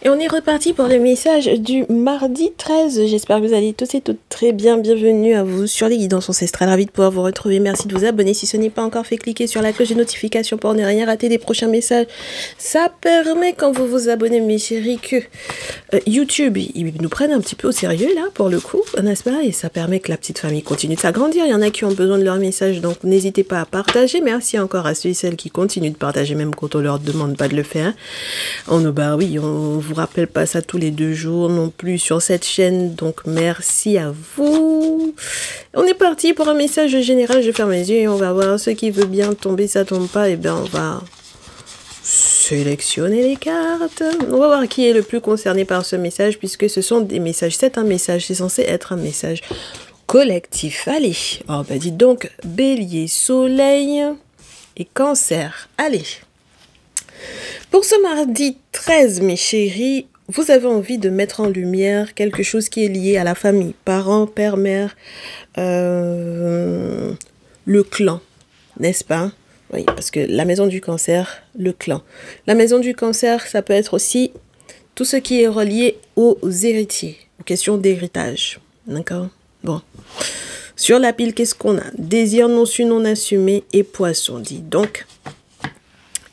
Et on est reparti pour le message du mardi 13. J'espère que vous allez tous et toutes très bien. Bienvenue à vous sur les guidances ancestrales. Ravi de pouvoir vous retrouver. Merci de vous abonner. Si ce n'est pas encore fait, cliquez sur la cloche de notification pour ne rien rater des prochains messages. Ça permet, quand vous vous abonnez, mes chéris, que YouTube, ils nous prennent un petit peu au sérieux, là, pour le coup, n'est-ce pas? Et ça permet que la petite famille continue de s'agrandir. Il y en a qui ont besoin de leur message, donc n'hésitez pas à partager. Merci encore à ceux et celles qui continuent de partager, même quand on leur demande pas de le faire. Bah oui, on vous rappelle pas ça tous les 2 jours non plus sur cette chaîne, donc merci à vous. On est parti pour un message général. Je ferme les yeux et on va voir ce qui veut bien tomber, ça tombe pas, et bien on va sélectionner les cartes. On va voir qui est le plus concerné par ce message, puisque ce sont des messages. C'est un message, c'est censé être un message collectif. Allez, oh bah dites donc, Bélier, Soleil et Cancer. Allez. Pour ce mardi 13, mes chéris, vous avez envie de mettre en lumière quelque chose qui est lié à la famille, parents, père, mère, le clan, n'est-ce pas? Oui, parce que la maison du Cancer, le clan. La maison du Cancer, ça peut être aussi tout ce qui est relié aux héritiers, aux questions d'héritage. D'accord? Bon. Sur la pile, qu'est-ce qu'on a? Désir non su, non assumé et poisson, dit donc.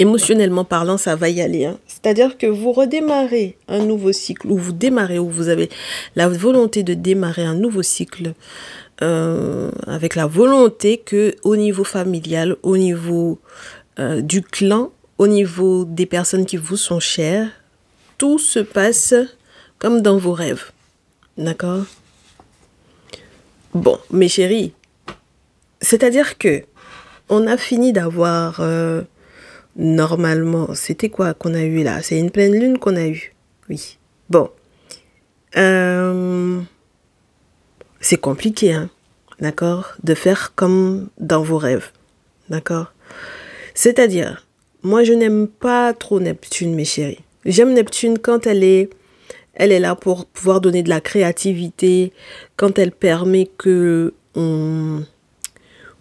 Émotionnellement parlant, ça va y aller. Hein. C'est-à-dire que vous redémarrez un nouveau cycle, ou vous démarrez, ou vous avez la volonté de démarrer un nouveau cycle, avec la volonté que au niveau familial, au niveau du clan, au niveau des personnes qui vous sont chères, tout se passe comme dans vos rêves. D'accord? Bon, mes chéris, c'est-à-dire que on a fini d'avoir... normalement, c'était quoi qu'on a eu là? C'est une pleine lune qu'on a eu. Oui. Bon. C'est compliqué, hein. D'accord? De faire comme dans vos rêves. D'accord? C'est-à-dire, moi, je n'aime pas trop Neptune, mes chéris. J'aime Neptune quand elle est là pour pouvoir donner de la créativité, quand elle permet que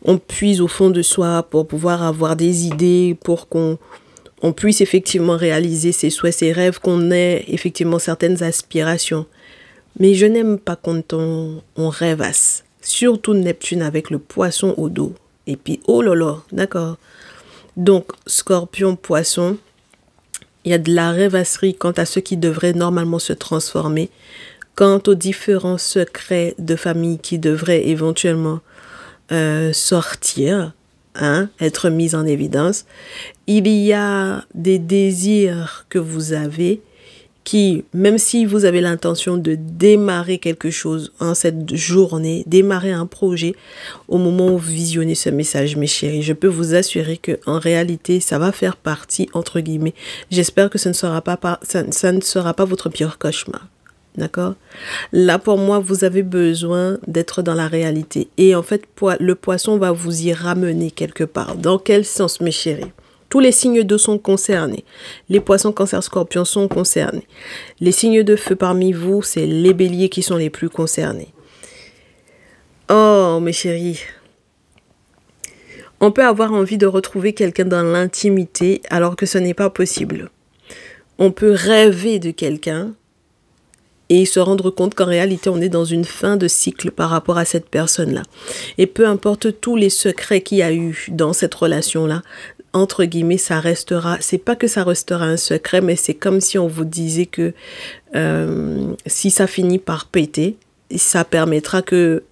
on puise au fond de soi pour pouvoir avoir des idées, pour qu'on puisse effectivement réaliser ses souhaits, ses rêves, qu'on ait effectivement certaines aspirations. Mais je n'aime pas quand on rêvasse. Surtout Neptune avec le poisson au dos. Et puis, oh là là, d'accord. Donc, Scorpion, Poisson, il y a de la rêvasserie quant à ce qui devrait normalement se transformer, quant aux différents secrets de famille qui devraient éventuellement sortir, hein, être mis en évidence. Il y a des désirs que vous avez qui, même si vous avez l'intention de démarrer quelque chose en cette journée, démarrer un projet, au moment où vous visionnez ce message, mes chéris, je peux vous assurer que en réalité, ça va faire partie, entre guillemets. J'espère que ça ne sera pas votre pire cauchemar. D'accord? Là, pour moi, vous avez besoin d'être dans la réalité. Et en fait, le poisson va vous y ramener quelque part. Dans quel sens, mes chéris? Tous les signes d'eau sont concernés. Les poissons, cancer, scorpions sont concernés. Les signes de feu parmi vous, c'est les béliers qui sont les plus concernés. Oh, mes chéris. On peut avoir envie de retrouver quelqu'un dans l'intimité alors que ce n'est pas possible. On peut rêver de quelqu'un et se rendre compte qu'en réalité, on est dans une fin de cycle par rapport à cette personne-là. Et peu importe tous les secrets qu'il y a eu dans cette relation-là, entre guillemets, ça restera, c'est pas que ça restera un secret, mais c'est comme si on vous disait que si ça finit par péter, ça permettra que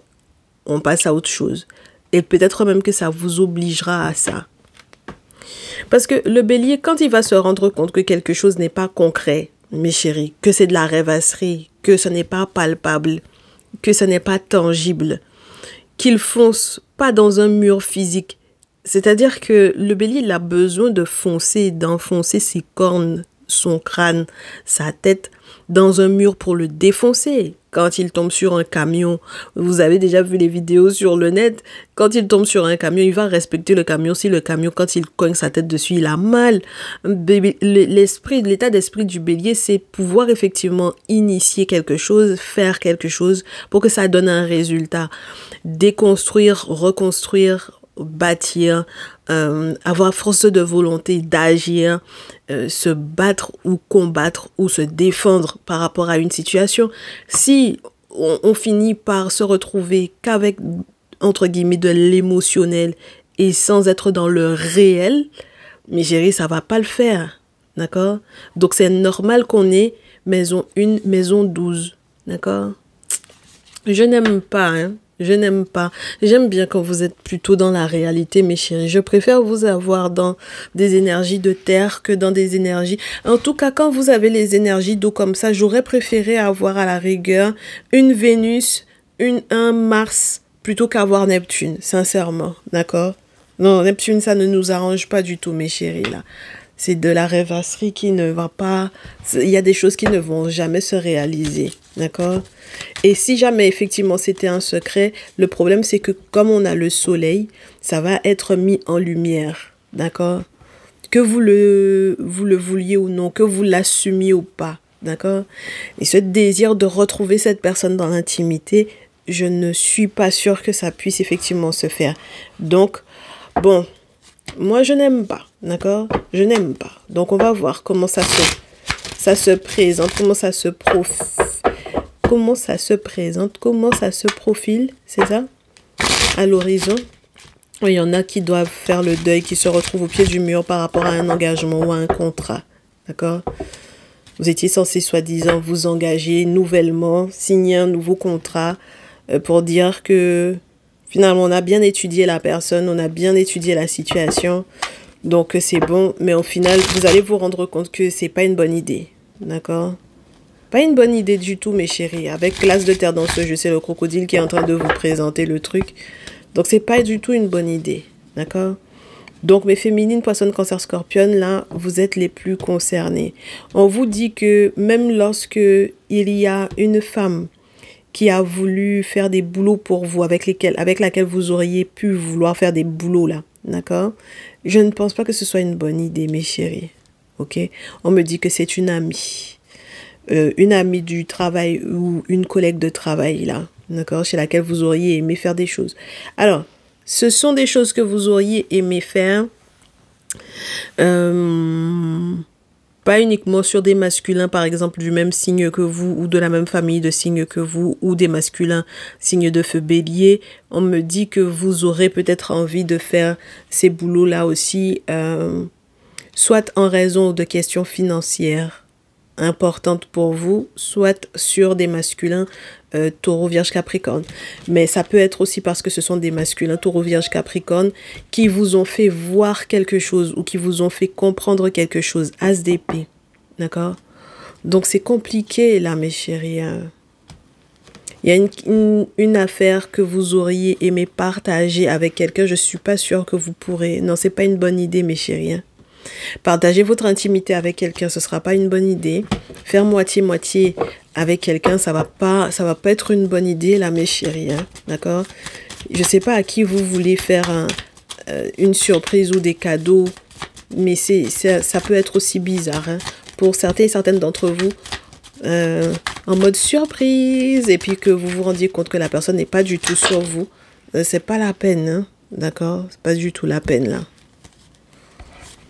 on passe à autre chose. Et peut-être même que ça vous obligera à ça. Parce que le bélier, quand il va se rendre compte que quelque chose n'est pas concret, mes chéris, que c'est de la rêvasserie, que ce n'est pas palpable, que ce n'est pas tangible, qu'il fonce pas dans un mur physique. C'est-à-dire que le bélier, il a besoin de foncer, d'enfoncer ses cornes, son crâne, sa tête dans un mur pour le défoncer. Quand il tombe sur un camion, vous avez déjà vu les vidéos sur le net, quand il tombe sur un camion, il va respecter le camion. Si le camion, quand il cogne sa tête dessus, il a mal. L'état d'esprit du bélier, c'est pouvoir effectivement initier quelque chose, faire quelque chose pour que ça donne un résultat. Déconstruire, reconstruire, bâtir, avoir force de volonté d'agir, se battre ou combattre ou se défendre par rapport à une situation. Si on finit par se retrouver qu'avec, entre guillemets, de l'émotionnel et sans être dans le réel, mais chérie, ça va pas le faire, d'accord? Donc c'est normal qu'on ait maison 1, maison 12, d'accord? Je n'aime pas, hein. Je n'aime pas. J'aime bien quand vous êtes plutôt dans la réalité, mes chéris. Je préfère vous avoir dans des énergies de terre que dans des énergies... En tout cas, quand vous avez les énergies d'eau comme ça, j'aurais préféré avoir à la rigueur une Vénus, un Mars, plutôt qu'avoir Neptune, sincèrement. D'accord? Non, Neptune, ça ne nous arrange pas du tout, mes chéris, là. C'est de la rêvasserie qui ne va pas... Il y a des choses qui ne vont jamais se réaliser. D'accord? Et si jamais, effectivement, c'était un secret, le problème, c'est que comme on a le soleil, ça va être mis en lumière. D'accord? Que vous le vouliez ou non, que vous l'assumiez ou pas. D'accord? Et ce désir de retrouver cette personne dans l'intimité, je ne suis pas sûre que ça puisse effectivement se faire. Donc, bon... Moi, je n'aime pas, d'accord? Je n'aime pas. Donc, on va voir comment ça se présente, comment ça se présente, comment ça se profile, c'est ça? À l'horizon. Il y en a qui doivent faire le deuil, qui se retrouvent au pied du mur par rapport à un engagement ou à un contrat, d'accord? Vous étiez censé, soi-disant, vous engager nouvellement, signer un nouveau contrat pour dire que... Finalement, on a bien étudié la personne, on a bien étudié la situation, donc c'est bon. Mais au final, vous allez vous rendre compte que c'est pas une bonne idée, d'accord? Pas une bonne idée du tout, mes chéris. Avec l'as de terre dans ce jeu, c'est le crocodile qui est en train de vous présenter le truc. Donc, c'est pas du tout une bonne idée, d'accord? Donc, mes féminines, poissons, cancer, scorpion, là, vous êtes les plus concernés. On vous dit que même lorsque il y a une femme qui a voulu faire des boulots pour vous, avec laquelle vous auriez pu vouloir faire des boulots là, d'accord? Je ne pense pas que ce soit une bonne idée, mes chéris, ok? On me dit que c'est une amie du travail ou une collègue de travail là, d'accord? Chez laquelle vous auriez aimé faire des choses. Alors, ce sont des choses que vous auriez aimé faire, pas uniquement sur des masculins, par exemple, du même signe que vous ou de la même famille de signes que vous ou des masculins signes de feu bélier. On me dit que vous aurez peut-être envie de faire ces boulots-là aussi, soit en raison de questions financières importantes pour vous, soit sur des masculins taureau, vierge, capricorne. Mais ça peut être aussi parce que ce sont des masculins taureau, vierge, capricorne qui vous ont fait voir quelque chose ou qui vous ont fait comprendre quelque chose. As d'épée. D'accord? Donc c'est compliqué là, mes chéris. Il y a une affaire que vous auriez aimé partager avec quelqu'un. Je ne suis pas sûre que vous pourrez. Non, c'est pas une bonne idée, mes chéris. Partager votre intimité avec quelqu'un, ce sera pas une bonne idée. Faire moitié-moitié avec quelqu'un, ça va pas être une bonne idée, là, mes chéris. D'accord? Je sais pas à qui vous voulez faire une surprise ou des cadeaux, mais ça peut être aussi bizarre. Pour certains et certaines d'entre vous, en mode surprise, et puis que vous vous rendiez compte que la personne n'est pas du tout sur vous. C'est pas la peine, d'accord? C'est pas du tout la peine, là.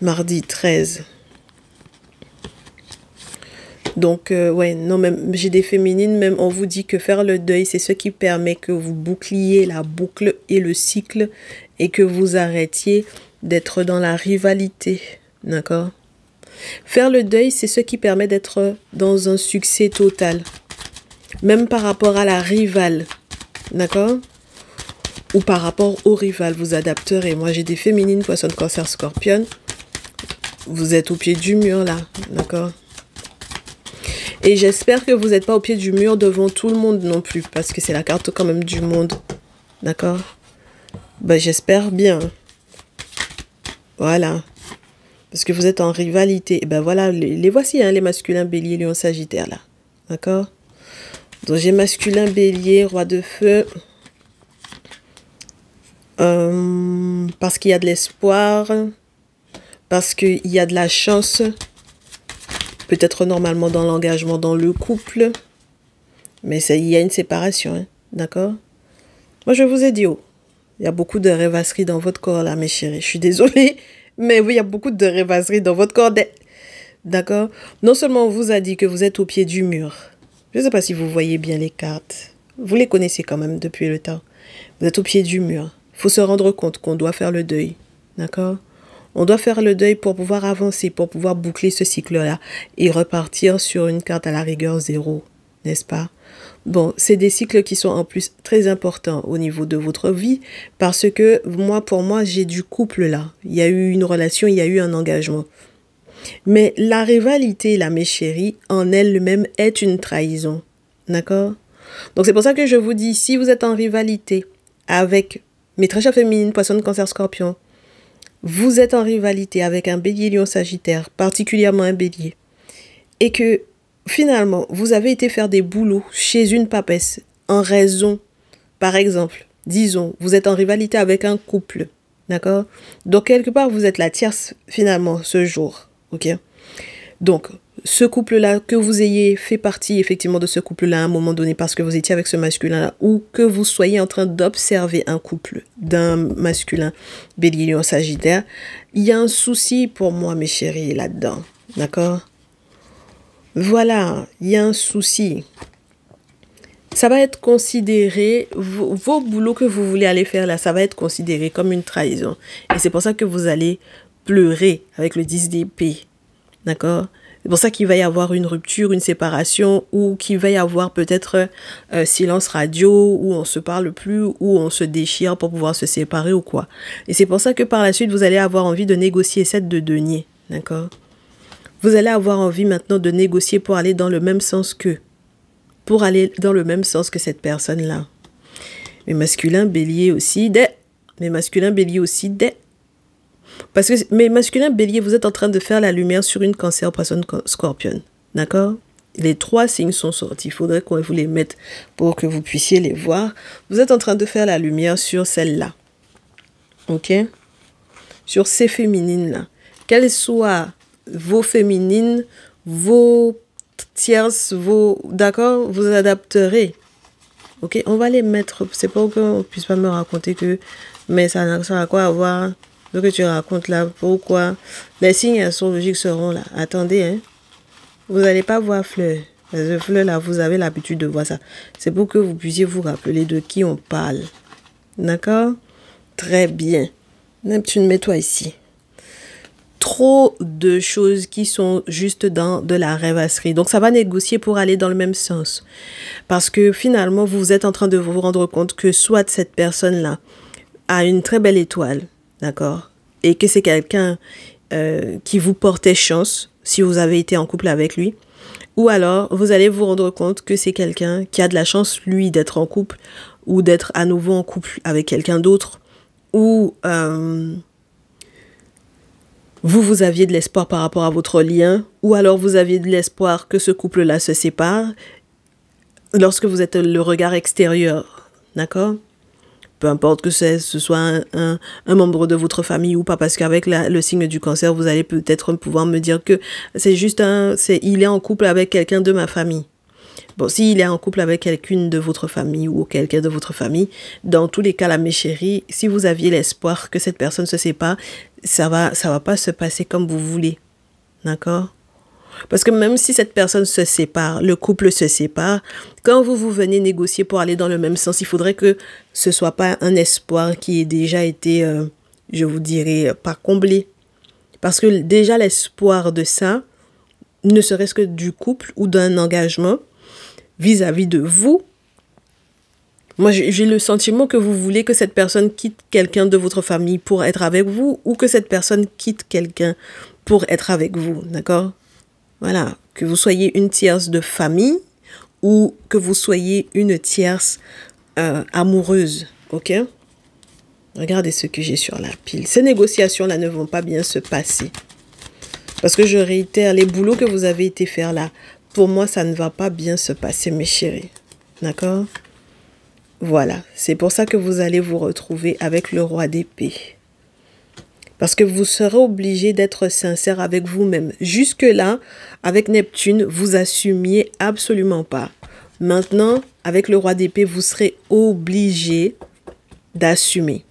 Mardi 13. Donc, ouais, non, même j'ai des féminines, même on vous dit que faire le deuil, c'est ce qui permet que vous boucliez la boucle et le cycle et que vous arrêtiez d'être dans la rivalité, d'accord? Faire le deuil, c'est ce qui permet d'être dans un succès total, même par rapport à la rivale, d'accord? Ou par rapport au rival, vous adapterez. Moi, j'ai des féminines, poisson, cancer, scorpion. Vous êtes au pied du mur, là, d'accord? Et j'espère que vous n'êtes pas au pied du mur devant tout le monde non plus, parce que c'est la carte quand même du monde, d'accord? Ben, j'espère bien. Voilà. Parce que vous êtes en rivalité. Et ben voilà, les voici, les masculins bélier, lion, sagittaire, là. D'accord? Donc, j'ai masculin bélier, roi de feu. Parce qu'il y a de l'espoir. Parce qu'il y a de la chance. Peut-être normalement dans l'engagement, dans le couple. Mais il y a une séparation, d'accord? Moi, je vous ai dit, oh, Il y a beaucoup de rêvasseries dans votre corps, là, mes chéris. Je suis désolée, mais oui, il y a beaucoup de rêvasseries dans votre corps. D'accord? Non seulement on vous a dit que vous êtes au pied du mur. Je ne sais pas si vous voyez bien les cartes. Vous les connaissez quand même depuis le temps. Vous êtes au pied du mur. Il faut se rendre compte qu'on doit faire le deuil. D'accord? On doit faire le deuil pour pouvoir avancer, pour pouvoir boucler ce cycle-là et repartir sur une carte à la rigueur 0, n'est-ce pas? Bon, c'est des cycles qui sont en plus très importants au niveau de votre vie parce que pour moi, j'ai du couple là. Il y a eu une relation, il y a eu un engagement. Mais la rivalité, là, mes chéris, en elle-même est une trahison. D'accord? Donc, c'est pour ça que je vous dis, si vous êtes en rivalité avec mes très chères féminines, poisson, cancer, scorpion, vous êtes en rivalité avec un bélier, lion, sagittaire, particulièrement un bélier, et que finalement, vous avez été faire des boulots chez une papesse en raison, par exemple, disons, vous êtes en rivalité avec un couple, d'accord? Donc, quelque part, vous êtes la tierce finalement ce jour. Ok. Donc, ce couple-là, que vous ayez fait partie effectivement de ce couple-là à un moment donné parce que vous étiez avec ce masculin-là ou que vous soyez en train d'observer un couple d'un masculin bélier lion sagittaire, il y a un souci pour moi, mes chéris, là-dedans. D'accord? Voilà, il y a un souci. Ça va être considéré, vos boulots que vous voulez aller faire là, ça va être considéré comme une trahison. Et c'est pour ça que vous allez pleurer avec le 10 d'épée. D'accord? C'est pour ça qu'il va y avoir une rupture, une séparation, ou qu'il va y avoir peut-être silence radio, où on se parle plus, où on se déchire pour pouvoir se séparer ou quoi. Et c'est pour ça que par la suite, vous allez avoir envie de négocier 7 de denier. D'accord? Vous allez avoir envie maintenant de négocier pour aller dans le même sens que. Pour aller dans le même sens que cette personne-là. Mais masculin, bélier aussi, Mais masculin, bélier aussi, Parce que, mais masculin, bélier, vous êtes en train de faire la lumière sur une cancer, poisson, scorpion. D'accord? Les 3 signes sont sortis. Il faudrait qu'on vous les mette pour que vous puissiez les voir. Vous êtes en train de faire la lumière sur celle-là. Ok? Sur ces féminines-là. Qu'elles soient vos féminines, vos tierces, D'accord? Vous adapterez. Ok? On va les mettre. C'est pas qu'on ne puisse pas me raconter que... Mais ça n'a quoi à voir... Ce que tu racontes là, pourquoi les signes astrologiques seront là. Attendez, hein. Vous n'allez pas voir fleur. Les fleurs là, vous avez l'habitude de voir ça. C'est pour que vous puissiez vous rappeler de qui on parle. D'accord? Très bien. Neptune, mets-toi ici. Trop de choses qui sont juste dans de la rêvasserie. Donc, ça va négocier pour aller dans le même sens. Parce que finalement, vous êtes en train de vous rendre compte que soit cette personne-là a une très belle étoile, d'accord? Et que c'est quelqu'un qui vous portait chance si vous avez été en couple avec lui. Ou alors, vous allez vous rendre compte que c'est quelqu'un qui a de la chance, lui, d'être en couple ou d'être à nouveau en couple avec quelqu'un d'autre. Ou vous aviez de l'espoir par rapport à votre lien. Ou alors, vous aviez de l'espoir que ce couple-là se sépare lorsque vous êtes le regard extérieur. D'accord? Peu importe que ce soit un membre de votre famille ou pas, parce qu'avec le signe du cancer, vous allez peut-être pouvoir me dire que c'est juste il est en couple avec quelqu'un de ma famille. Bon, s'il est en couple avec quelqu'une de votre famille ou quelqu'un de votre famille, dans tous les cas, là, mes chéris, si vous aviez l'espoir que cette personne se sépare, ça va pas se passer comme vous voulez. D'accord? Parce que même si cette personne se sépare, le couple se sépare, quand vous venez négocier pour aller dans le même sens, il faudrait que ce soit pas un espoir qui ait déjà été, je vous dirais, pas comblé. Parce que déjà l'espoir de ça, ne serait-ce que du couple ou d'un engagement vis-à-vis de vous, moi j'ai le sentiment que vous voulez que cette personne quitte quelqu'un de votre famille pour être avec vous ou que cette personne quitte quelqu'un pour être avec vous, d'accord? Voilà, que vous soyez une tierce de famille ou que vous soyez une tierce amoureuse, ok? Regardez ce que j'ai sur la pile. Ces négociations-là ne vont pas bien se passer. Parce que je réitère, les boulots que vous avez été faire là, pour moi, ça ne va pas bien se passer, mes chéris. D'accord? Voilà, c'est pour ça que vous allez vous retrouver avec le roi d'épée. Parce que vous serez obligé d'être sincère avec vous-même. Jusque-là, avec Neptune, vous assumiez absolument pas. Maintenant, avec le roi d'épée, vous serez obligé d'assumer.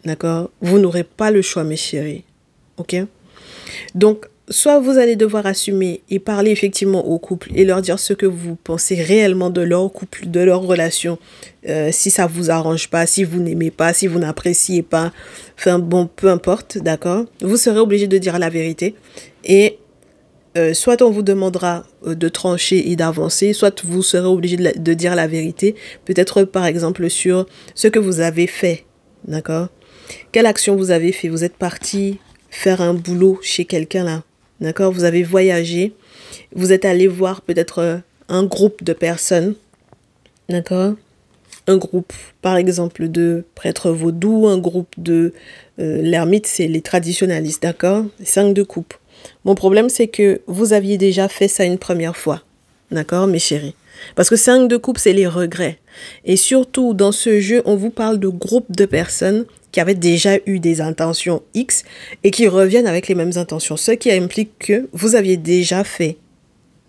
D'accord? Vous n'aurez pas le choix, mes chéris. Ok? Donc, soit vous allez devoir assumer et parler effectivement au couple et leur dire ce que vous pensez réellement de leur couple, de leur relation, si ça vous arrange pas, si vous n'aimez pas, si vous n'appréciez pas, enfin bon, peu importe, d'accord? Vous serez obligé de dire la vérité et soit on vous demandera de trancher et d'avancer, soit vous serez obligé de dire la vérité, peut-être par exemple sur ce que vous avez fait, d'accord? Quelle action vous avez fait? Vous êtes parti faire un boulot chez quelqu'un là, d'accord? Vous avez voyagé, vous êtes allé voir peut-être un groupe de personnes, d'accord? Un groupe, par exemple, de prêtres vaudous, un groupe de l'ermite, c'est les traditionalistes, d'accord? 5 de coupe. Mon problème, c'est que vous aviez déjà fait ça une première fois, d'accord, mes chéris? Parce que 5 de coupe, c'est les regrets. Et surtout, dans ce jeu, on vous parle de groupes de personnes qui avaient déjà eu des intentions X et qui reviennent avec les mêmes intentions. Ce qui implique que vous aviez déjà fait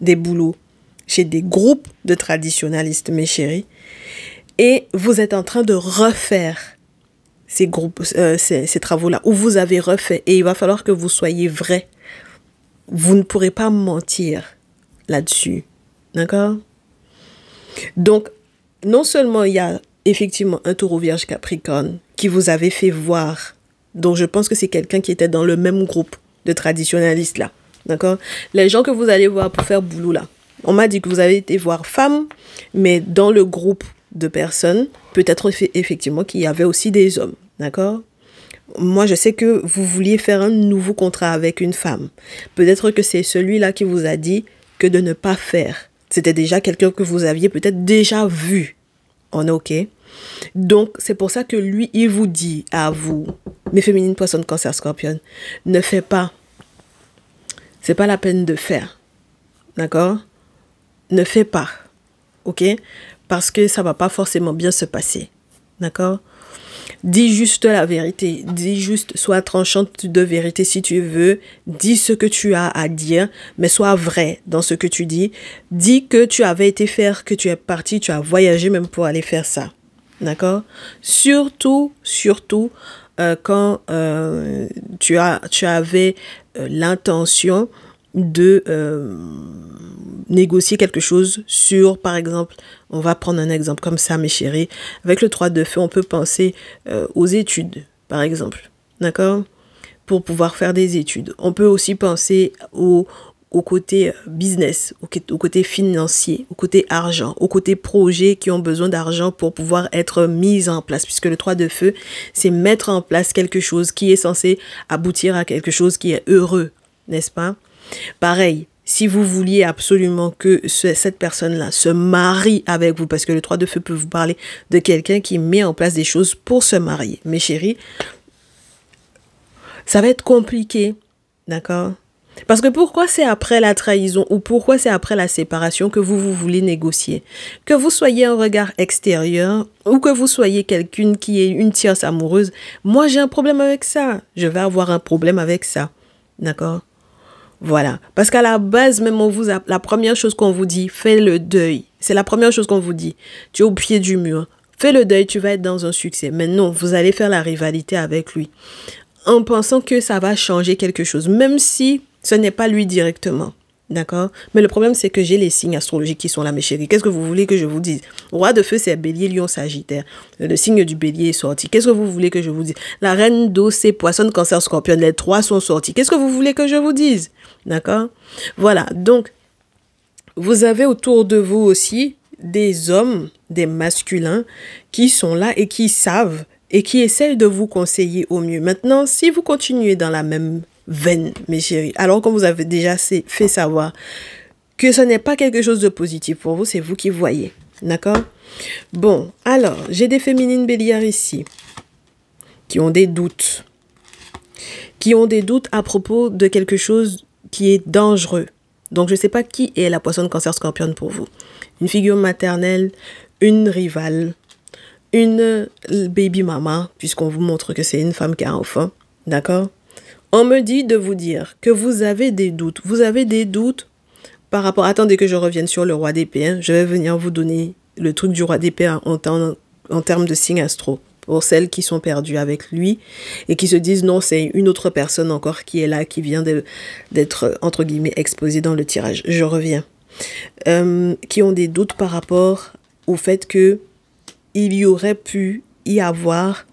des boulots chez des groupes de traditionalistes, mes chéris, et vous êtes en train de refaire ces groupes, ces travaux-là, où vous avez refait. Et il va falloir que vous soyez vrai. Vous ne pourrez pas mentir là-dessus. D'accord? Donc, non seulement il y a effectivement un taureau vierge capricorne qui vous avait fait voir, donc je pense que c'est quelqu'un qui était dans le même groupe de traditionalistes là. D'accord? Les gens que vous allez voir pour faire boulot là, on m'a dit que vous avez été voir femme, mais dans le groupe de personnes, peut-être effectivement qu'il y avait aussi des hommes. D'accord? Moi, je sais que vous vouliez faire un nouveau contrat avec une femme. Peut-être que c'est celui-là qui vous a dit que de ne pas faire. C'était déjà quelqu'un que vous aviez peut-être déjà vu. On est OK? Donc, c'est pour ça que lui, il vous dit à vous, mes féminines, poissons, cancer, scorpion, ne fais pas. C'est pas la peine de faire. D'accord? Ne fais pas. OK? Parce que ça va pas forcément bien se passer. D'accord? Dis juste la vérité. Dis juste, sois tranchante de vérité si tu veux. Dis ce que tu as à dire, mais sois vrai dans ce que tu dis. Dis que tu avais été faire, que tu es parti, tu as voyagé même pour aller faire ça. D'accord? Surtout, quand tu avais l'intention de négocier quelque chose sur, par exemple, on va prendre un exemple comme ça, mes chéris. Avec le 3 de feu, on peut penser aux études, par exemple. D'accord? Pour pouvoir faire des études. On peut aussi penser au côté business, au côté financier, au côté argent, au côté projet qui ont besoin d'argent pour pouvoir être mis en place. Puisque le 3 de feu, c'est mettre en place quelque chose qui est censé aboutir à quelque chose qui est heureux, n'est-ce pas? Pareil, si vous vouliez absolument que cette personne-là se marie avec vous, parce que le 3 de feu peut vous parler de quelqu'un qui met en place des choses pour se marier. Mes chéris, ça va être compliqué, d'accord? Parce que pourquoi c'est après la trahison ou pourquoi c'est après la séparation que vous voulez négocier? Que vous soyez un regard extérieur ou que vous soyez quelqu'un qui est une tierce amoureuse, moi j'ai un problème avec ça. Je vais avoir un problème avec ça, d'accord? Voilà. Parce qu'à la base, même la première chose qu'on vous dit, fais le deuil. C'est la première chose qu'on vous dit. Tu es au pied du mur. Fais le deuil, tu vas être dans un succès. Mais non, vous allez faire la rivalité avec lui. En pensant que ça va changer quelque chose. Même si ce n'est pas lui directement. D'accord? Mais le problème, c'est que j'ai les signes astrologiques qui sont là, mes chéris. Qu'est-ce que vous voulez que je vous dise? Roi de feu, c'est Bélier, Lion, Sagittaire. Le signe du Bélier est sorti. Qu'est-ce que vous voulez que je vous dise? La reine d'eau, c'est Poisson, Cancer, Scorpion. Les 3 sont sortis. Qu'est-ce que vous voulez que je vous dise? D'accord? Voilà. Donc, vous avez autour de vous aussi des hommes, des masculins qui sont là et qui savent et qui essayent de vous conseiller au mieux. Maintenant, si vous continuez dans la même veine, mes chéris, alors qu'on vous avez déjà fait savoir que ce n'est pas quelque chose de positif pour vous, c'est vous qui voyez. D'accord? Bon, alors, j'ai des féminines bélières ici qui ont des doutes. Qui ont des doutes à propos de quelque chose qui est dangereux. Donc, je ne sais pas qui est la poissonne cancer scorpion pour vous. Une figure maternelle, une rivale, une baby mama, puisqu'on vous montre que c'est une femme qui a un enfant. D'accord? On me dit de vous dire que vous avez des doutes. Vous avez des doutes par rapport... Attendez que je revienne sur le roi d'épée. Je vais venir vous donner le truc du roi d'épée en termes de signe astro. pour celles qui sont perdues avec lui et qui se disent non, c'est une autre personne encore qui est là, qui vient d'être, entre guillemets, exposée dans le tirage. Je reviens. Qui ont des doutes par rapport au fait que il y aurait pu y avoir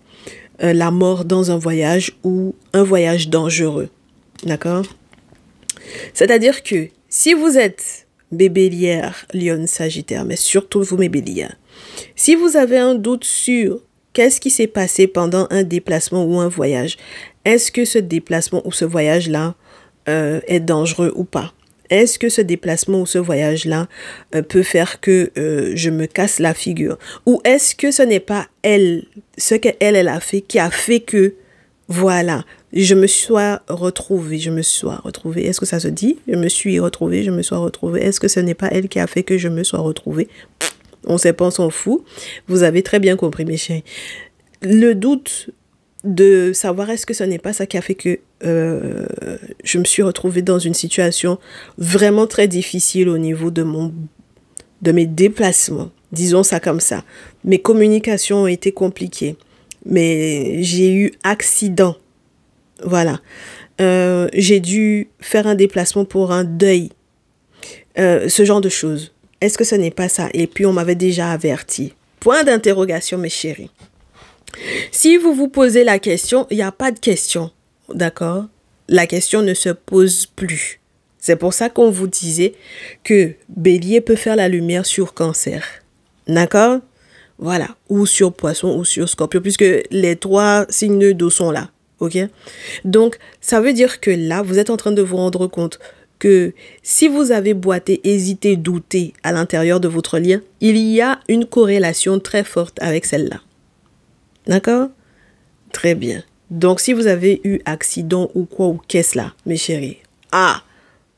la mort dans un voyage ou un voyage dangereux. D'accord? C'est-à-dire que si vous êtes Bélière, Lion, Sagittaire, mais surtout vous mes Bélières, si vous avez un doute sur qu'est-ce qui s'est passé pendant un déplacement ou un voyage, est-ce que ce déplacement ou ce voyage-là est dangereux ou pas? Est-ce que ce déplacement ou ce voyage-là peut faire que je me casse la figure? Ou est-ce que ce n'est pas elle, ce qu'elle a fait, qui a fait que, voilà, je me sois retrouvée, est-ce que ça se dit? Je me suis retrouvée, est-ce que ce n'est pas elle qui a fait que je me sois retrouvée? On ne sait pas, on s'en fout. Vous avez très bien compris, mes chéris. Le doute de savoir est-ce que ce n'est pas ça qui a fait que je me suis retrouvée dans une situation vraiment très difficile au niveau de mes déplacements. Disons ça comme ça. Mes communications ont été compliquées. Mais j'ai eu accident. Voilà. J'ai dû faire un déplacement pour un deuil. Ce genre de choses. Est-ce que ce n'est pas ça? Et puis on m'avait déjà averti. Point d'interrogation, mes chéris. Si vous vous posez la question, il n'y a pas de question. D'accord? La question ne se pose plus. C'est pour ça qu'on vous disait que Bélier peut faire la lumière sur Cancer. D'accord? Voilà. Ou sur Poisson ou sur Scorpion, puisque les 3 signes d'eau sont là. Ok? Donc, ça veut dire que là, vous êtes en train de vous rendre compte que si vous avez boité, hésité, douté à l'intérieur de votre lien, il y a une corrélation très forte avec celle-là. D'accord? Très bien. Donc, si vous avez eu accident ou quoi, ou qu'est-ce là, mes chéris? Ah!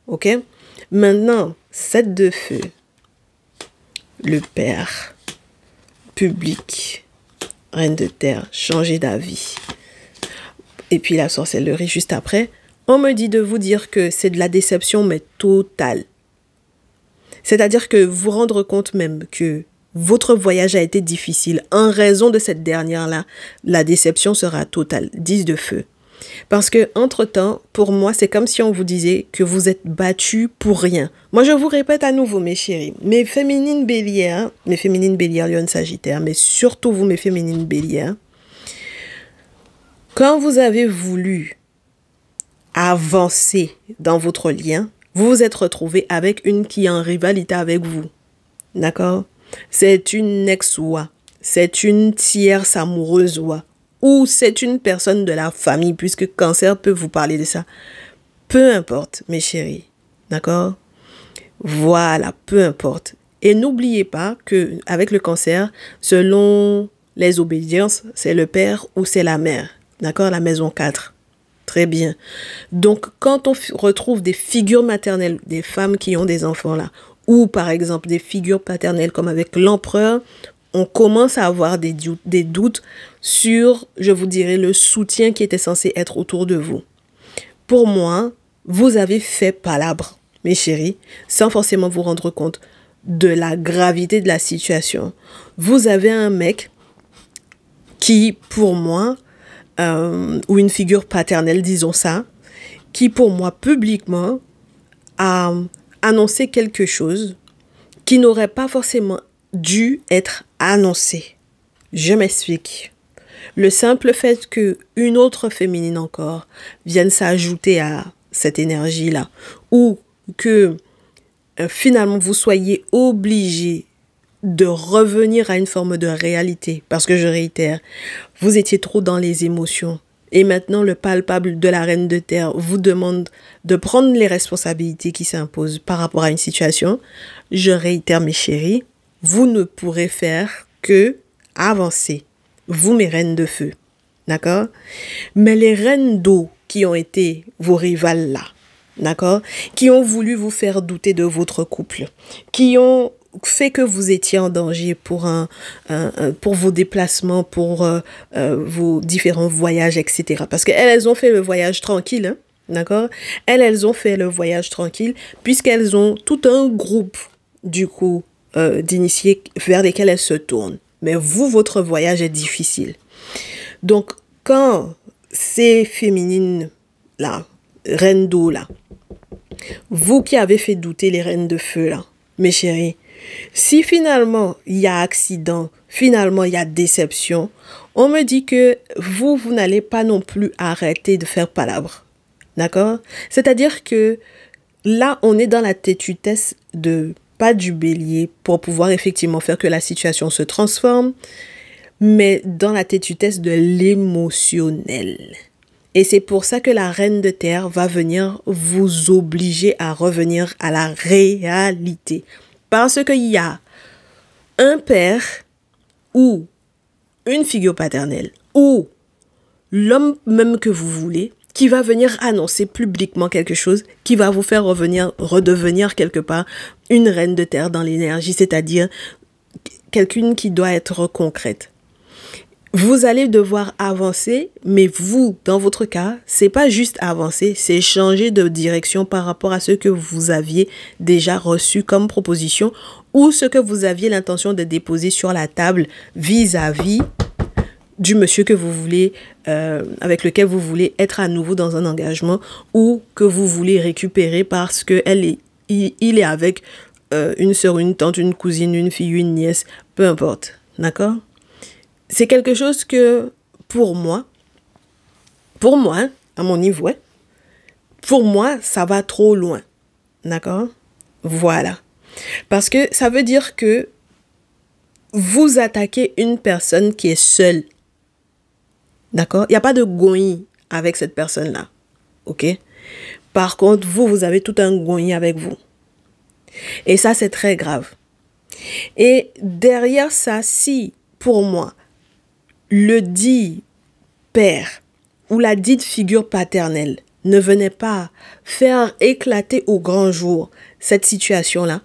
Ok? Maintenant, 7 de feu. Le père. Public. Reine de terre. Changer d'avis. Et puis la sorcellerie juste après. On me dit de vous dire que c'est de la déception, mais totale. C'est-à-dire que vous rendre compte même que votre voyage a été difficile. En raison de cette dernière-là, la déception sera totale. 10 de feu. Parce que, entre-temps, pour moi, c'est comme si on vous disait que vous êtes battus pour rien. Moi, je vous répète à nouveau, mes chéris, mes féminines bélières, Lion, Sagittaire, mais surtout vous, mes féminines bélières, quand vous avez voulu avancer dans votre lien, vous vous êtes retrouvé avec une qui est en rivalité avec vous. D'accord? C'est une ex-oie, c'est une tierce amoureuse oie, ou c'est une personne de la famille, puisque Cancer peut vous parler de ça. Peu importe, mes chéris. D'accord? Voilà, peu importe. Et n'oubliez pas que avec le Cancer, selon les obédiences, c'est le père ou c'est la mère. D'accord? La maison 4. Très bien. Donc, quand on retrouve des figures maternelles, des femmes qui ont des enfants là, ou par exemple des figures paternelles comme avec l'empereur, on commence à avoir des doutes sur, je vous dirais, le soutien qui était censé être autour de vous. Pour moi, vous avez fait palabre, mes chéris, sans forcément vous rendre compte de la gravité de la situation. Vous avez un mec qui, pour moi, ou une figure paternelle, disons ça, qui pour moi publiquement a annoncé quelque chose qui n'aurait pas forcément dû être annoncé. Je m'explique. Le simple fait qu'une autre féminine encore vienne s'ajouter à cette énergie-là, ou que finalement vous soyez obligé de revenir à une forme de réalité, parce que je réitère, vous étiez trop dans les émotions, et maintenant le palpable de la reine de terre vous demande de prendre les responsabilités qui s'imposent par rapport à une situation. Je réitère, mes chéris, vous ne pourrez faire que avancer, vous mes reines de feu, d'accord? Mais les reines d'eau qui ont été vos rivales là, d'accord? Qui ont voulu vous faire douter de votre couple, qui ont fait que vous étiez en danger pour vos déplacements, pour vos différents voyages, etc. Parce qu'elles ont fait le voyage tranquille, hein, d'accord? Elles ont fait le voyage tranquille, puisqu'elles ont tout un groupe, du coup, d'initiés vers lesquels elles se tournent. Mais vous, votre voyage est difficile. Donc, quand ces féminines-là, reines d'eau, là, vous qui avez fait douter les reines de feu, là, mes chéris, si finalement il y a accident, finalement il y a déception, on me dit que vous n'allez pas non plus arrêter de faire palabre. D'accord? C'est-à-dire que là, on est dans la têtutesse pas du bélier pour pouvoir effectivement faire que la situation se transforme, mais dans la têtutesse de l'émotionnel. Et c'est pour ça que la reine de terre va venir vous obliger à revenir à la réalité. Parce qu'il y a un père ou une figure paternelle ou l'homme même que vous voulez qui va venir annoncer publiquement quelque chose qui va vous faire redevenir quelque part une reine de terre dans l'énergie, c'est-à-dire quelqu'une qui doit être concrète. Vous allez devoir avancer, mais vous, dans votre cas, c'est pas juste avancer, c'est changer de direction par rapport à ce que vous aviez déjà reçu comme proposition ou ce que vous aviez l'intention de déposer sur la table vis-à-vis du monsieur que vous voulez, avec lequel vous voulez être à nouveau dans un engagement ou que vous voulez récupérer parce que il est avec une sœur, une tante, une cousine, une fille, une nièce, peu importe, d'accord? C'est quelque chose que, pour moi, à mon niveau, pour moi, ça va trop loin. D'accord? Voilà. Parce que ça veut dire que vous attaquez une personne qui est seule. D'accord? Il n'y a pas de goï avec cette personne-là. OK? Par contre, vous avez tout un goï avec vous. Et ça, c'est très grave. Et derrière ça, si, pour moi, le dit père ou la dite figure paternelle ne venait pas faire éclater au grand jour cette situation-là,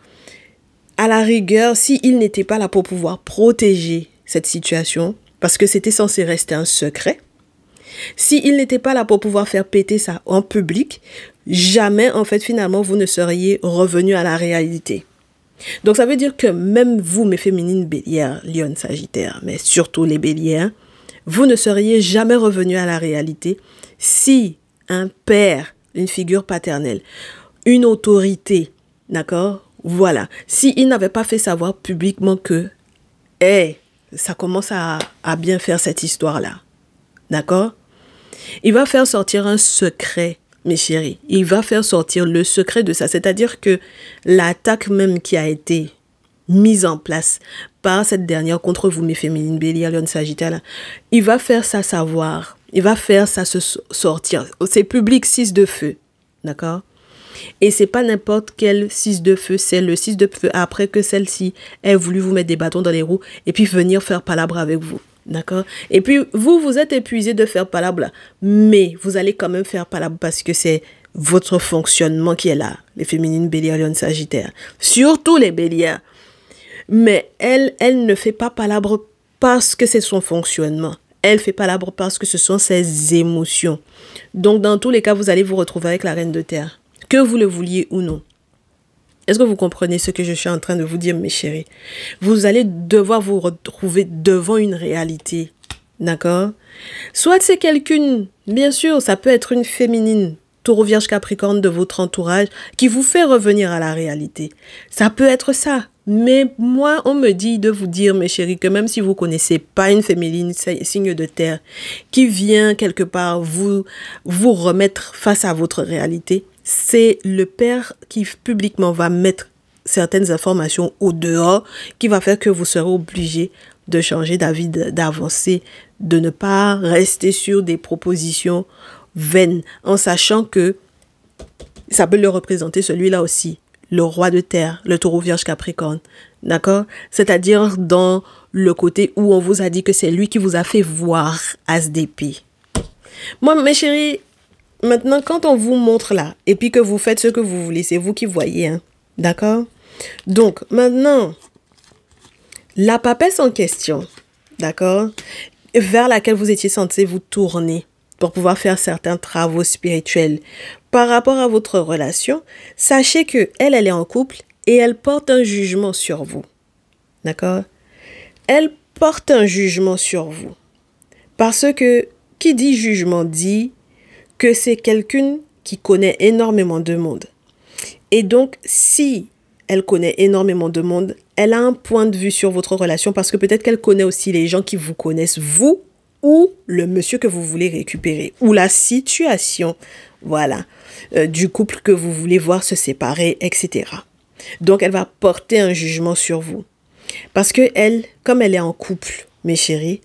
à la rigueur, s'il n'était pas là pour pouvoir protéger cette situation, parce que c'était censé rester un secret, s'il n'était pas là pour pouvoir faire péter ça en public, jamais, en fait, finalement, vous ne seriez revenu à la réalité. Donc, ça veut dire que même vous, mes féminines bélières, Lion, Sagittaire, mais surtout les bélières, vous ne seriez jamais revenus à la réalité si un père, une figure paternelle, une autorité, d'accord, voilà, s'il n'avait pas fait savoir publiquement que, ça commence à bien faire cette histoire-là, d'accord, il va faire sortir un secret, mes chéris. Il va faire sortir le secret de ça. C'est-à-dire que l'attaque même qui a été mise en place par cette dernière contre vous, mes féminines, Bélier, Lion, Sagittaire, là, il va faire ça savoir. Il va faire ça se sortir. C'est public 6 de feu. D'accord? Et c'est pas n'importe quel 6 de feu. C'est le 6 de feu après que celle-ci ait voulu vous mettre des bâtons dans les roues et puis venir faire palabre avec vous. D'accord? Et puis, vous êtes épuisé de faire palabre là. Mais vous allez quand même faire palabre parce que c'est votre fonctionnement qui est là. Les féminines béliers, lion, sagittaire. Surtout les bélières. Mais elle ne fait pas palabre parce que c'est son fonctionnement. Elle fait palabre parce que ce sont ses émotions. Donc, dans tous les cas, vous allez vous retrouver avec la reine de terre. Que vous le vouliez ou non. Est-ce que vous comprenez ce que je suis en train de vous dire, mes chéris? Vous allez devoir vous retrouver devant une réalité. D'accord? Soit c'est quelqu'une, bien sûr, ça peut être une féminine, taureau, vierge, capricorne de votre entourage qui vous fait revenir à la réalité. Ça peut être ça. Mais moi, on me dit de vous dire, mes chéris, que même si vous ne connaissez pas une féminine, signe de terre, qui vient quelque part vous remettre face à votre réalité, c'est le père qui publiquement va mettre certaines informations au dehors qui va faire que vous serez obligé de changer d'avis, d'avancer, de ne pas rester sur des propositions vaines en sachant que ça peut le représenter celui-là aussi, le roi de terre, le taureau vierge capricorne, d'accord? C'est-à-dire dans le côté où on vous a dit que c'est lui qui vous a fait voir as d'épée. Moi, mes chéris, maintenant, quand on vous montre là, et puis que vous faites ce que vous voulez, c'est vous qui voyez, hein, d'accord? Donc, maintenant, la papesse en question, d'accord, vers laquelle vous étiez censé vous tourner pour pouvoir faire certains travaux spirituels par rapport à votre relation, sachez que elle est en couple et elle porte un jugement sur vous, d'accord? Elle porte un jugement sur vous. Parce que qui dit jugement dit que c'est quelqu'un qui connaît énormément de monde. Et donc, si elle connaît énormément de monde, elle a un point de vue sur votre relation parce que peut-être qu'elle connaît aussi les gens qui vous connaissent, vous ou le monsieur que vous voulez récupérer ou la situation, voilà, du couple que vous voulez voir se séparer, etc. Donc, elle va porter un jugement sur vous. Parce que elle, comme elle est en couple, mes chéris,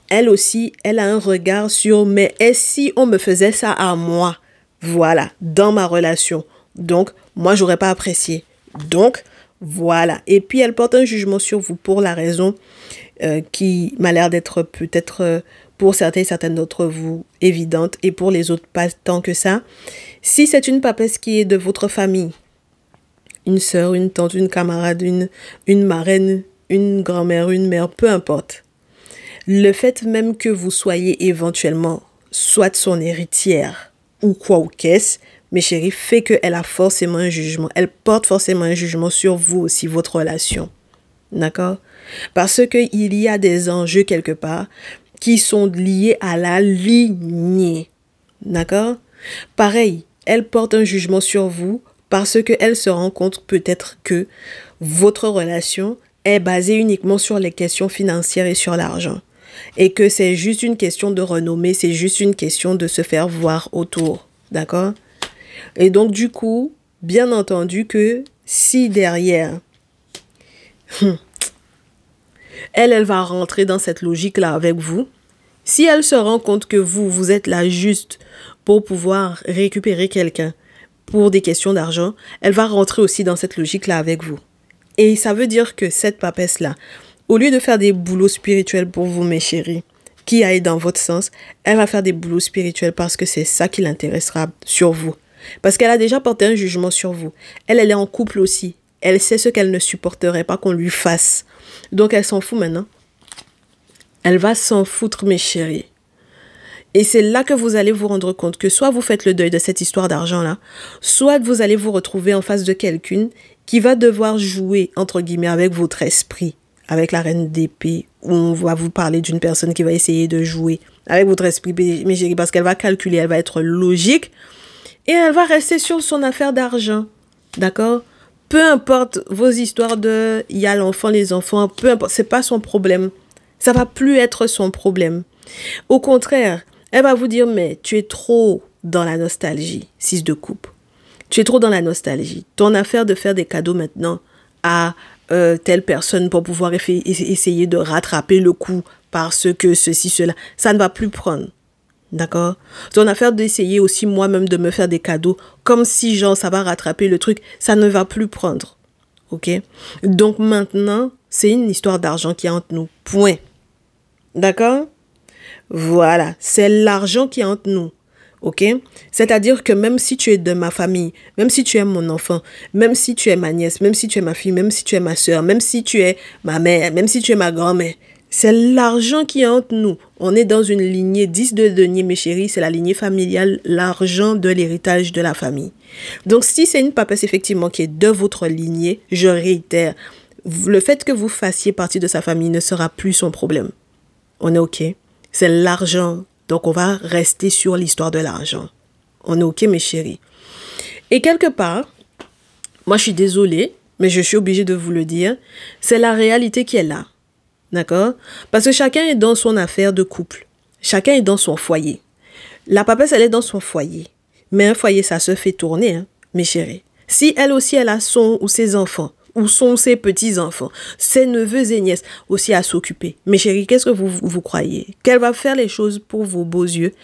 elle aussi, elle a un regard sur « mais et si on me faisait ça à moi ?» Voilà, dans ma relation. Donc, moi, j'aurais pas apprécié. Donc, voilà. Et puis, elle porte un jugement sur vous pour la raison qui m'a l'air d'être peut-être pour certains et certaines d'entre vous évidente et pour les autres pas tant que ça. Si c'est une papesse qui est de votre famille, une sœur, une tante, une camarade, une marraine, une grand-mère, une mère, peu importe. Le fait même que vous soyez éventuellement soit son héritière ou quoi ou qu'est-ce, mes chéris, fait qu'elle a forcément un jugement. Elle porte forcément un jugement sur vous aussi, votre relation. D'accord? Parce qu'il y a des enjeux quelque part qui sont liés à la lignée. D'accord? Pareil, elle porte un jugement sur vous parce qu'elle se rend compte peut-être que votre relation est basée uniquement sur les questions financières et sur l'argent. Et que c'est juste une question de renommée, c'est juste une question de se faire voir autour. D'accord? Et donc, du coup, bien entendu que si derrière, elle va rentrer dans cette logique-là avec vous, si elle se rend compte que vous êtes là juste pour pouvoir récupérer quelqu'un pour des questions d'argent, elle va rentrer aussi dans cette logique-là avec vous. Et ça veut dire que cette papesse-là, au lieu de faire des boulots spirituels pour vous, mes chéris, qui aillent dans votre sens, elle va faire des boulots spirituels parce que c'est ça qui l'intéressera sur vous. Parce qu'elle a déjà porté un jugement sur vous. Elle est en couple aussi. Elle sait ce qu'elle ne supporterait pas qu'on lui fasse. Donc, elle s'en fout maintenant. Elle va s'en foutre, mes chéris. Et c'est là que vous allez vous rendre compte que soit vous faites le deuil de cette histoire d'argent-là, soit vous allez vous retrouver en face de quelqu'un qui va devoir jouer, entre guillemets, avec votre esprit, avec la reine d'épée, où on va vous parler d'une personne qui va essayer de jouer avec votre esprit, mes chéris, parce qu'elle va calculer, elle va être logique, et elle va rester sur son affaire d'argent. D'accord? Peu importe vos histoires de « il y a l'enfant, les enfants », peu importe, c'est pas son problème. Ça va plus être son problème. Au contraire, elle va vous dire « mais tu es trop dans la nostalgie, 6 de coupe. Tu es trop dans la nostalgie. Ton affaire de faire des cadeaux maintenant à telle personne pour pouvoir essayer de rattraper le coup parce que ceci, cela, ça ne va plus prendre. » D'accord? Ton affaire d'essayer aussi moi-même de me faire des cadeaux, comme si genre ça va rattraper le truc, ça ne va plus prendre. Ok? Donc maintenant, c'est une histoire d'argent qui est entre nous. Point. D'accord? Voilà. C'est l'argent qui est entre nous. Ok? C'est-à-dire que même si tu es de ma famille, même si tu es mon enfant, même si tu es ma nièce, même si tu es ma fille, même si tu es ma soeur, même si tu es ma mère, même si tu es ma grand-mère, c'est l'argent qui est entre nous. On est dans une lignée 10 de denier, mes chéris. C'est la lignée familiale, l'argent de l'héritage de la famille. Donc, si c'est une papesse, effectivement, qui est de votre lignée, je réitère, le fait que vous fassiez partie de sa famille ne sera plus son problème. On est OK? C'est l'argent. Donc, on va rester sur l'histoire de l'argent. On est OK, mes chéris? Et quelque part, moi, je suis désolée, mais je suis obligée de vous le dire, c'est la réalité qui est là. D'accord? Parce que chacun est dans son affaire de couple. Chacun est dans son foyer. La papesse, elle est dans son foyer. Mais un foyer, ça se fait tourner, hein, mes chéris. Si elle aussi, elle a son ou ses enfants, ou sont ses petits-enfants, ses neveux et nièces aussi à s'occuper. Mes chéris, qu'est-ce que vous croyez? Qu'elle va faire les choses pour vos beaux yeux?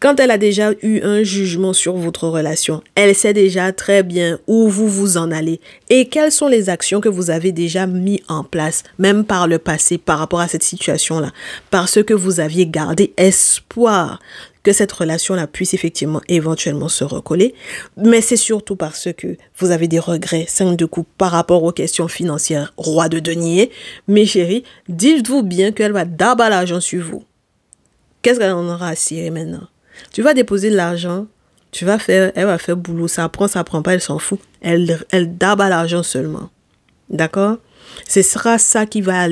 Quand elle a déjà eu un jugement sur votre relation, elle sait déjà très bien où vous en allez et quelles sont les actions que vous avez déjà mis en place, même par le passé, par rapport à cette situation-là, parce que vous aviez gardé espoir que cette relation-là puisse effectivement éventuellement se recoller, mais c'est surtout parce que vous avez des regrets, 5 de coupe par rapport aux questions financières, roi de denier. Mes chéris, dites-vous bien qu'elle va d'abattre l'argent sur vous. Qu'est-ce qu'elle en aura à cirer maintenant? Tu vas déposer de l'argent, elle va faire boulot, ça prend pas, elle s'en fout. Elle d'abat l'argent seulement. D'accord? Ce sera ça qui va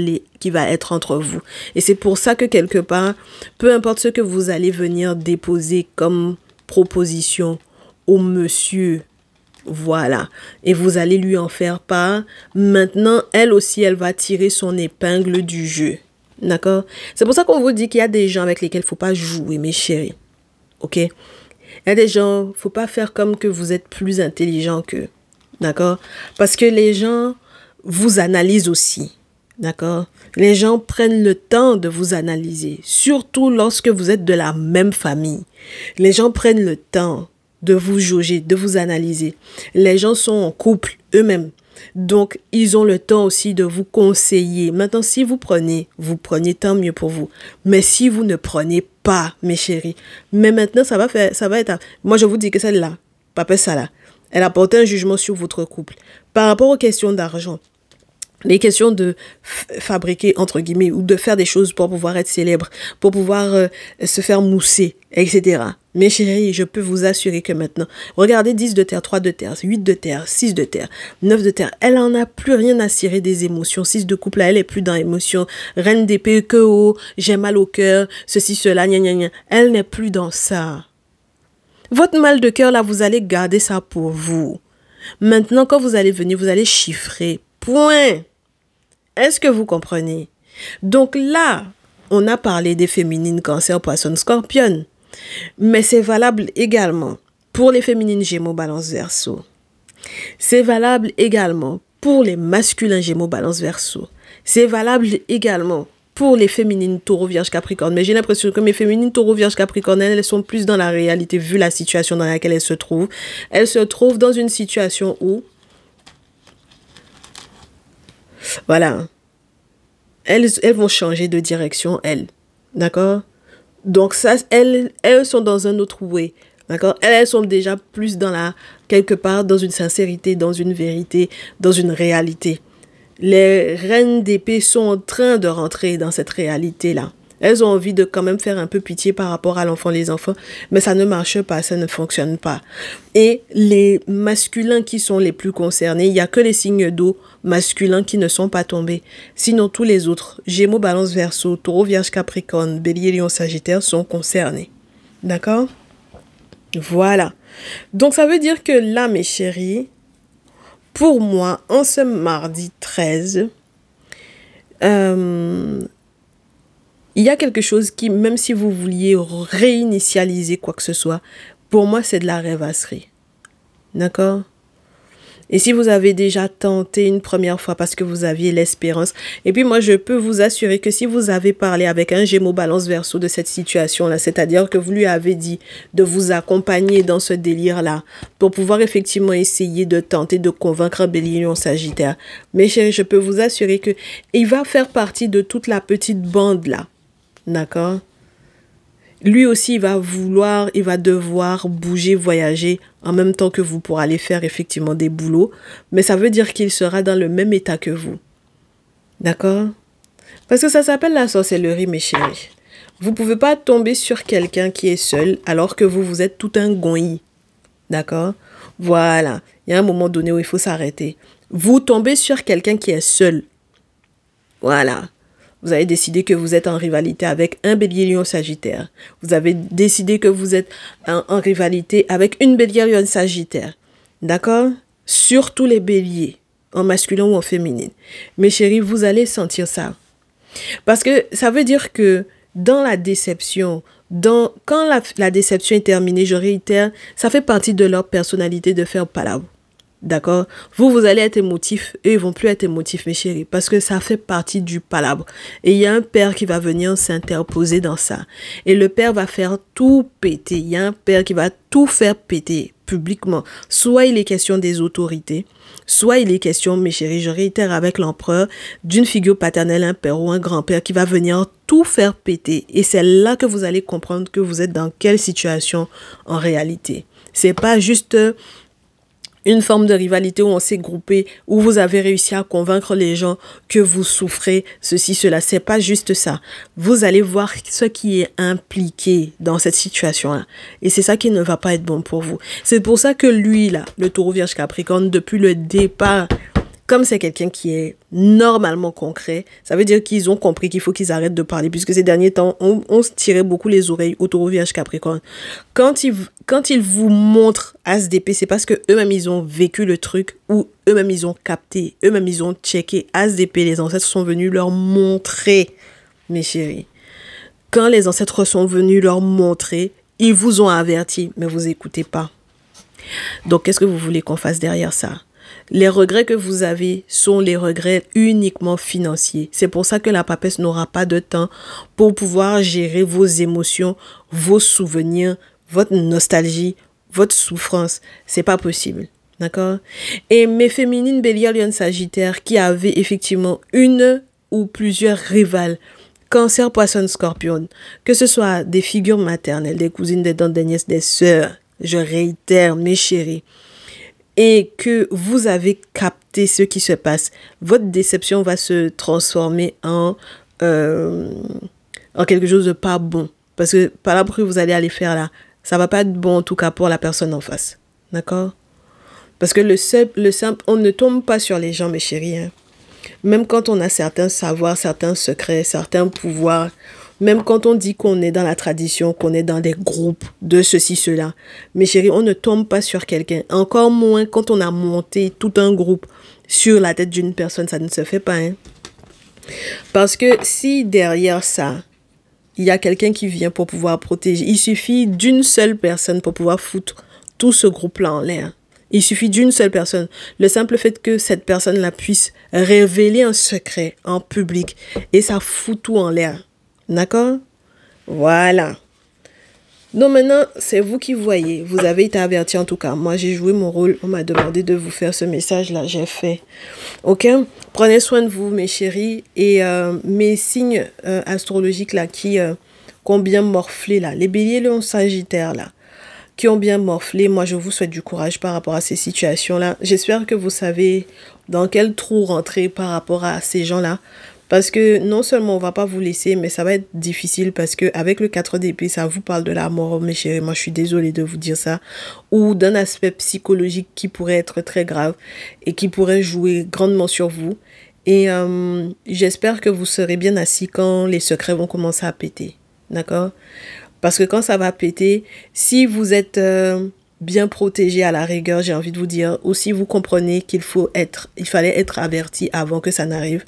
être entre vous. Et c'est pour ça que quelque part, peu importe ce que vous allez venir déposer comme proposition au monsieur, voilà, et vous allez lui en faire part, maintenant, elle aussi, elle va tirer son épingle du jeu. D'accord? C'est pour ça qu'on vous dit qu'il y a des gens avec lesquels il ne faut pas jouer, mes chéris. Ok? Il y a des gens, il ne faut pas faire comme que vous êtes plus intelligent qu'eux. D'accord? Parce que les gens vous analysent aussi. D'accord? Les gens prennent le temps de vous analyser. Surtout lorsque vous êtes de la même famille. Les gens prennent le temps de vous jauger, de vous analyser. Les gens sont en couple eux-mêmes. Donc, ils ont le temps aussi de vous conseiller. Maintenant, si vous prenez, tant mieux pour vous. Mais si vous ne prenez pas, mes chéris, mais maintenant, ça va être... Moi, je vous dis que celle-là, Papa Salah, elle a porté un jugement sur votre couple. Par rapport aux questions d'argent, les questions de fabriquer, entre guillemets, ou de faire des choses pour pouvoir être célèbre, pour pouvoir se faire mousser, etc. Mes chéris, je peux vous assurer que maintenant, regardez 10 de terre, 3 de terre, 8 de terre, 6 de terre, 9 de terre, elle en a plus rien à cirer des émotions. 6 de couple, là, elle est plus dans l'émotion. Reine d'épée, que oh, j'ai mal au cœur, ceci, cela, gna gna gna. Elle n'est plus dans ça. Votre mal de cœur, là, vous allez garder ça pour vous. Maintenant, quand vous allez venir, vous allez chiffrer. Point. Est-ce que vous comprenez? Donc là, on a parlé des féminines Cancer, Poisson, Scorpion. Mais c'est valable également pour les féminines Gémeaux, Balance, Verseau. C'est valable également pour les masculins Gémeaux, Balance, Verseau. C'est valable également pour les féminines Taureau, Vierge, Capricorne. Mais j'ai l'impression que mes féminines Taureau, Vierge, Capricorne, elles sont plus dans la réalité vu la situation dans laquelle elles se trouvent. Elles se trouvent dans une situation où, voilà, elles vont changer de direction, elles. D'accord? Donc ça, elles sont dans un autre way. D'accord? Elles sont déjà plus quelque part dans une sincérité, dans une vérité, dans une réalité. Les reines d'épée sont en train de rentrer dans cette réalité-là. Elles ont envie de quand même faire un peu pitié par rapport à l'enfant, les enfants, mais ça ne marche pas, ça ne fonctionne pas. Et les masculins qui sont les plus concernés, il n'y a que les signes d'eau masculins qui ne sont pas tombés. Sinon, tous les autres, Gémeaux, Balance, Verseau, Taureau, Vierge, Capricorne, Bélier, Lion, Sagittaire sont concernés. D'accord? Voilà. Donc, ça veut dire que là, mes chéris, pour moi, en ce mardi 13, il y a quelque chose qui, même si vous vouliez réinitialiser quoi que ce soit, pour moi, c'est de la rêvasserie. D'accord? Et si vous avez déjà tenté une première fois parce que vous aviez l'espérance, et puis moi, je peux vous assurer que si vous avez parlé avec un Gémeaux, Balance, Verseau de cette situation-là, c'est-à-dire que vous lui avez dit de vous accompagner dans ce délire-là pour pouvoir effectivement essayer de tenter de convaincre Bélier, Lion, Sagittaire, mes chéris, je peux vous assurer que il va faire partie de toute la petite bande-là. D'accord? Lui aussi, il va devoir bouger, voyager en même temps que vous pour aller faire effectivement des boulots. Mais ça veut dire qu'il sera dans le même état que vous. D'accord? Parce que ça s'appelle la sorcellerie, mes chéris. Vous ne pouvez pas tomber sur quelqu'un qui est seul alors que vous êtes tout un gonyi. D'accord? Voilà. Il y a un moment donné où il faut s'arrêter. Vous tombez sur quelqu'un qui est seul. Voilà. Vous avez décidé que vous êtes en rivalité avec un Bélier, Lion, Sagittaire. Vous avez décidé que vous êtes en rivalité avec une Bélier, Lion, Sagittaire. D'accord? Surtout les béliers, en masculin ou en féminine. Mes chéris, vous allez sentir ça. Parce que ça veut dire que dans la déception, quand la déception est terminée, je réitère, ça fait partie de leur personnalité de faire palabre. D'accord? Vous allez être émotif, eux, ils vont plus être émotifs, mes chéris, parce que ça fait partie du palabre. Et il y a un père qui va venir s'interposer dans ça. Et le père va faire tout péter. Il y a un père qui va tout faire péter publiquement. Soit il est question des autorités, soit il est question, mes chéris, je réitère avec l'empereur, d'une figure paternelle, un père ou un grand-père qui va venir tout faire péter. Et c'est là que vous allez comprendre que vous êtes dans quelle situation en réalité. C'est pas juste une forme de rivalité où on s'est groupé, où vous avez réussi à convaincre les gens que vous souffrez, ceci, cela. C'est pas juste ça. Vous allez voir ce qui est impliqué dans cette situation-là. Et c'est ça qui ne va pas être bon pour vous. C'est pour ça que lui, là, le Taureau, Vierge, Capricorne, depuis le départ, Comme c'est quelqu'un qui est normalement concret, ça veut dire qu'ils ont compris qu'il faut qu'ils arrêtent de parler, puisque ces derniers temps, on se tirait beaucoup les oreilles au Taureau Vierge Capricorne. Quand ils vous montrent As d'épée, c'est parce que eux-mêmes ils ont vécu le truc, ou eux-mêmes ils ont capté, eux-mêmes ils ont checké. As d'épée, les ancêtres sont venus leur montrer, mes chéris. Quand les ancêtres sont venus leur montrer, ils vous ont averti, mais vous n'écoutez pas. Donc, qu'est-ce que vous voulez qu'on fasse derrière ça? Les regrets que vous avez sont les regrets uniquement financiers. C'est pour ça que la papesse n'aura pas de temps pour pouvoir gérer vos émotions, vos souvenirs, votre nostalgie, votre souffrance. C'est pas possible. D'accord? Et mes féminines Bélier, Lion, Sagittaire qui avaient effectivement une ou plusieurs rivales, Cancer, Poisson, Scorpion, que ce soit des figures maternelles, des cousines, des tantes, des nièces, des sœurs, je réitère, mes chéris, et que vous avez capté ce qui se passe, votre déception va se transformer en quelque chose de pas bon. Parce que par là que vous allez aller faire là, ça va pas être bon en tout cas pour la personne en face. D'accord? Parce que le simple, on ne tombe pas sur les gens, mes chéris, hein. Même quand on a certains savoirs, certains secrets, certains pouvoirs, même quand on dit qu'on est dans la tradition, qu'on est dans des groupes de ceci, cela, mes chéris, on ne tombe pas sur quelqu'un. Encore moins quand on a monté tout un groupe sur la tête d'une personne, ça ne se fait pas, hein. Parce que si derrière ça, il y a quelqu'un qui vient pour pouvoir protéger, il suffit d'une seule personne pour pouvoir foutre tout ce groupe-là en l'air. Il suffit d'une seule personne. Le simple fait que cette personne-là puisse révéler un secret en public et ça fout tout en l'air. D'accord? Voilà. Donc maintenant, c'est vous qui voyez. Vous avez été averti en tout cas. Moi, j'ai joué mon rôle. On m'a demandé de vous faire ce message-là. J'ai fait. Ok? Prenez soin de vous, mes chéris. Et mes signes astrologiques là qui ont bien morflé là. Les béliers, les sagittaires là. Qui ont bien morflé. Moi, je vous souhaite du courage par rapport à ces situations-là. J'espère que vous savez dans quel trou rentrer par rapport à ces gens-là. Parce que non seulement on va pas vous laisser, mais ça va être difficile parce que avec le 4 d'épée, ça vous parle de la mort, mes chéris. Moi, je suis désolée de vous dire ça. Ou d'un aspect psychologique qui pourrait être très grave et qui pourrait jouer grandement sur vous. Et j'espère que vous serez bien assis quand les secrets vont commencer à péter. D'accord? Parce que quand ça va péter, si vous êtes bien protégé à la rigueur, j'ai envie de vous dire, ou si vous comprenez il fallait être averti avant que ça n'arrive,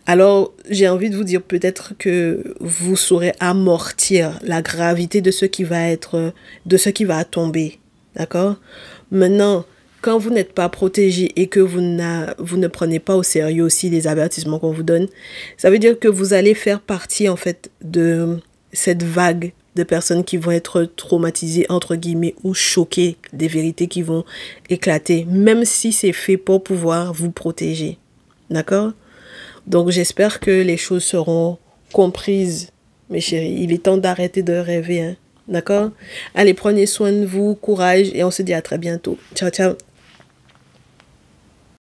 alors j'ai envie de vous dire peut-être que vous saurez amortir la gravité de ce qui va tomber. D'accord? Maintenant, quand vous n'êtes pas protégé et que vous ne prenez pas au sérieux aussi les avertissements qu'on vous donne, ça veut dire que vous allez faire partie en fait de cette vague de personnes qui vont être traumatisées, entre guillemets, ou choquées des vérités qui vont éclater, même si c'est fait pour pouvoir vous protéger. D'accord? Donc, j'espère que les choses seront comprises, mes chéris. Il est temps d'arrêter de rêver, hein? D'accord? Allez, prenez soin de vous, courage, et on se dit à très bientôt. Ciao, ciao!